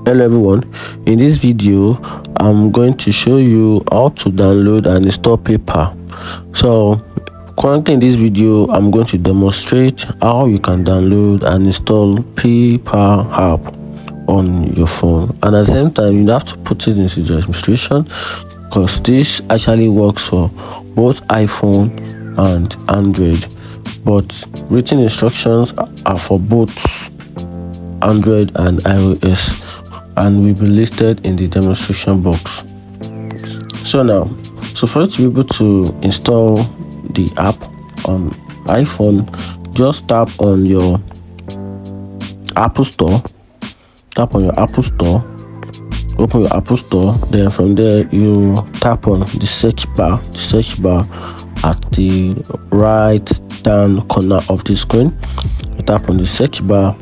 Hello everyone, in this video I'm going to show you how to download and install PayPal. So currently in this video I'm going to demonstrate how you can download and install PayPal app on your phone, and at the same time you have to put it into the administration because this actually works for both iPhone and Android, but written instructions are for both Android and iOS, and will be listed in the demonstration box. So for you to be able to install the app on iPhone, just tap on your Apple Store, open your Apple Store, then from there you tap on the search bar at the right down corner of the screen. You tap on the search bar.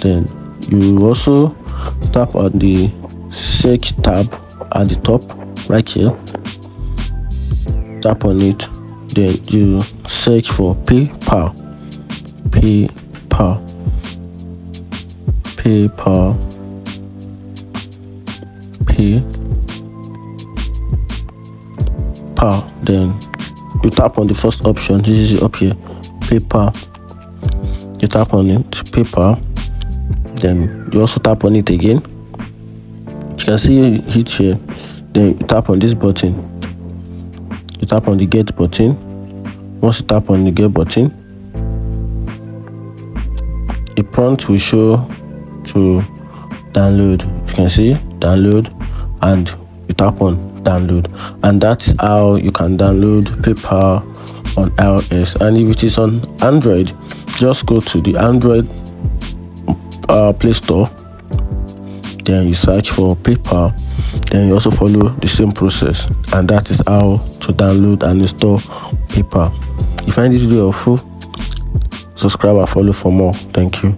Then you also tap on the search tab at the top right here. Tap on it, then you search for PayPal. Then you tap on the first option. This is up here, PayPal. You tap on it, PayPal. Then you also tap on it again. You can see it here. Then you tap on this button. You tap on the get button. Once you tap on the get button, a prompt will show to download. You can see download, and you tap on download, and that is how you can download PayPal on iOS. And if it is on Android, just go to the Android Play Store, then you search for PayPal, then you also follow the same process, and that is how to download and install PayPal. If you find this video helpful, subscribe and follow for more. Thank you.